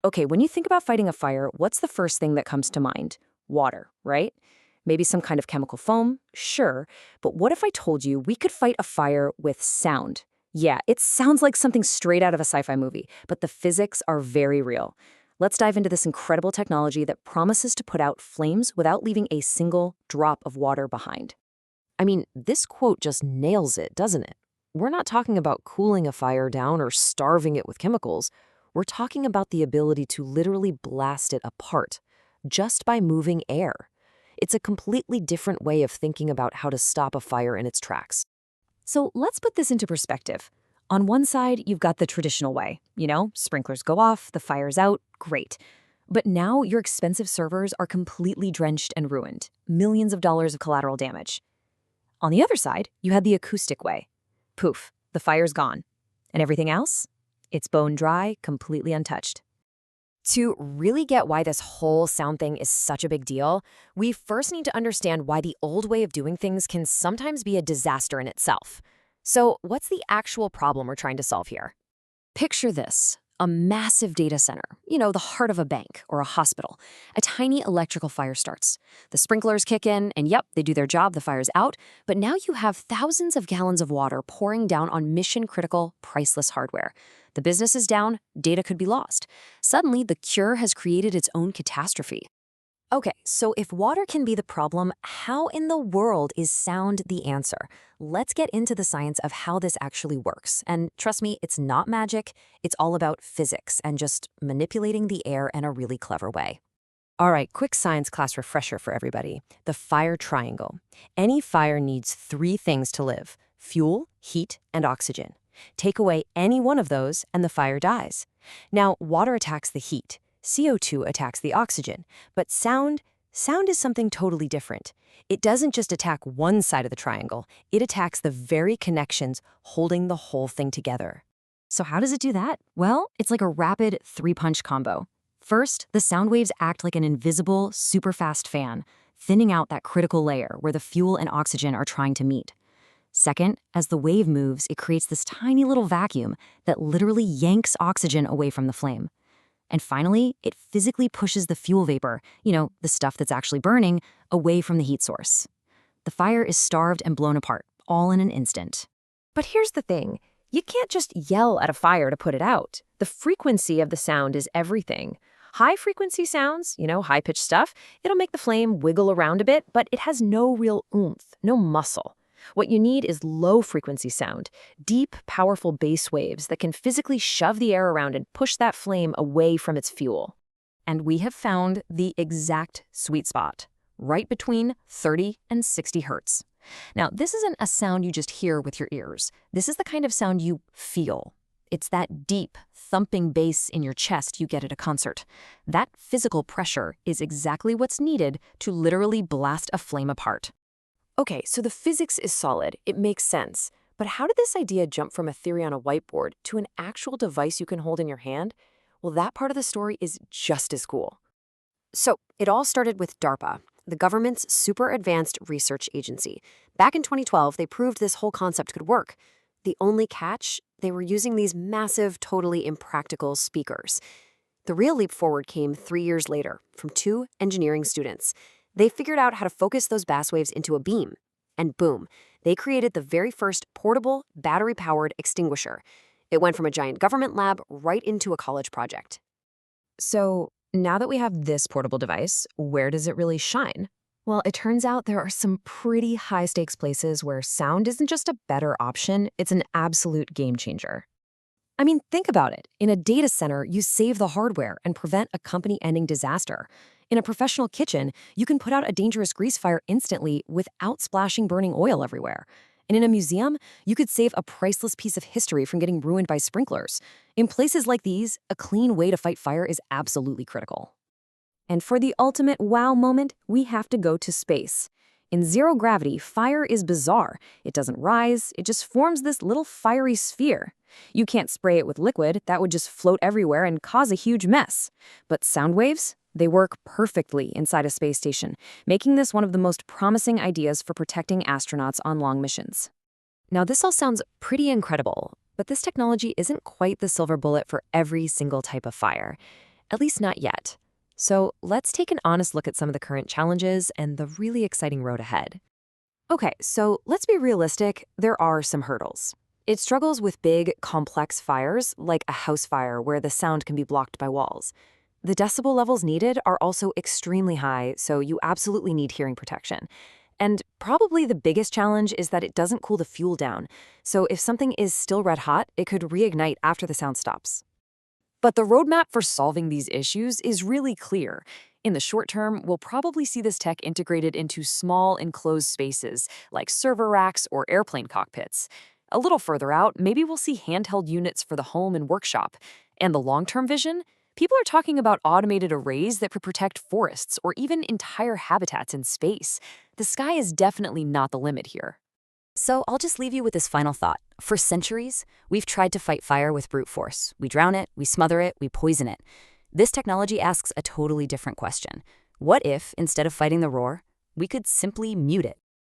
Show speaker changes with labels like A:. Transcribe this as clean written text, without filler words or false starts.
A: Okay, when you think about fighting a fire, what's the first thing that comes to mind? Water, right? Maybe some kind of chemical foam? Sure. But what if I told you we could fight a fire with sound? Yeah, it sounds like something straight out of a sci-fi movie, but the physics are very real. Let's dive into this incredible technology that promises to put out flames without leaving a single drop of water behind.
B: I mean, this quote just nails it, doesn't it? We're not talking about cooling a fire down or starving it with chemicals. We're talking about the ability to literally blast it apart just by moving air. It's a completely different way of thinking about how to stop a fire in its tracks.
A: So let's put this into perspective. On one side, you've got the traditional way. Sprinklers go off, the fire's out, great. But now your expensive servers are completely drenched and ruined. Millions of dollars of collateral damage. On the other side, you had the acoustic way. Poof, the fire's gone. And everything else? It's bone dry, completely untouched.
B: To really get why this whole sound thing is such a big deal, we first need to understand why the old way of doing things can sometimes be a disaster in itself. So, what's the actual problem we're trying to solve here?
A: Picture this. A massive data center, the heart of a bank or a hospital. A tiny electrical fire starts. The sprinklers kick in, and yep, they do their job, the fire's out. But now you have thousands of gallons of water pouring down on mission-critical, priceless hardware. The business is down, data could be lost. Suddenly, the cure has created its own catastrophe.
B: Okay, so if water can be the problem, how in the world is sound the answer? Let's get into the science of how this actually works. And trust me, it's not magic. It's all about physics and just manipulating the air in a really clever way. All right, quick science class refresher for everybody. The fire triangle. Any fire needs three things to live: fuel, heat, and oxygen. Take away any one of those and the fire dies. Now, water attacks the heat. CO2 attacks the oxygen, but sound is something totally different. It doesn't just attack one side of the triangle, it attacks the very connections holding the whole thing together.
A: So how does it do that? Well, it's like a rapid three-punch combo. First, the sound waves act like an invisible, super-fast fan, thinning out that critical layer where the fuel and oxygen are trying to meet. Second, as the wave moves, it creates this tiny little vacuum that literally yanks oxygen away from the flame. And finally, it physically pushes the fuel vapor, the stuff that's actually burning, away from the heat source. The fire is starved and blown apart, all in an instant.
B: But here's the thing. You can't just yell at a fire to put it out. The frequency of the sound is everything. High-frequency sounds, high-pitched stuff, it'll make the flame wiggle around a bit, but it has no real oomph, no muscle. What you need is low-frequency sound, deep, powerful bass waves that can physically shove the air around and push that flame away from its fuel. And we have found the exact sweet spot, right between 30 and 60 hertz. Now, this isn't a sound you just hear with your ears. This is the kind of sound you feel. It's that deep, thumping bass in your chest you get at a concert. That physical pressure is exactly what's needed to literally blast a flame apart. Okay, so the physics is solid. It makes sense. But how did this idea jump from a theory on a whiteboard to an actual device you can hold in your hand? Well, that part of the story is just as cool. So it all started with DARPA, the government's super advanced research agency. Back in 2012, they proved this whole concept could work. The only catch? They were using these massive, totally impractical speakers. The real leap forward came 3 years later from two engineering students. They figured out how to focus those bass waves into a beam. And boom, they created the very first portable, battery-powered extinguisher. It went from a giant government lab right into a college project. So now that we have this portable device, where does it really shine? Well, it turns out there are some pretty high-stakes places where sound isn't just a better option, it's an absolute game changer. I mean, think about it. In a data center, you save the hardware and prevent a company-ending disaster. In a professional kitchen, you can put out a dangerous grease fire instantly without splashing burning oil everywhere. And in a museum, you could save a priceless piece of history from getting ruined by sprinklers. In places like these, a clean way to fight fire is absolutely critical. And for the ultimate wow moment, we have to go to space. In zero gravity, fire is bizarre. It doesn't rise, it just forms this little fiery sphere. You can't spray it with liquid, that would just float everywhere and cause a huge mess. But sound waves? They work perfectly inside a space station, making this one of the most promising ideas for protecting astronauts on long missions. Now, this all sounds pretty incredible, but this technology isn't quite the silver bullet for every single type of fire. At least not yet. So let's take an honest look at some of the current challenges and the really exciting road ahead. Okay, so let's be realistic. There are some hurdles. It struggles with big, complex fires, like a house fire where the sound can be blocked by walls. The decibel levels needed are also extremely high, so you absolutely need hearing protection. And probably the biggest challenge is that it doesn't cool the fuel down. So if something is still red hot, it could reignite after the sound stops. But the roadmap for solving these issues is really clear. In the short term, we'll probably see this tech integrated into small enclosed spaces like server racks or airplane cockpits. A little further out, maybe we'll see handheld units for the home and workshop. And the long-term vision? People are talking about automated arrays that could protect forests or even entire habitats in space. The sky is definitely not the limit here.
A: So I'll just leave you with this final thought. For centuries, we've tried to fight fire with brute force. We drown it, we smother it, we poison it. This technology asks a totally different question. What if, instead of fighting the roar, we could simply mute it?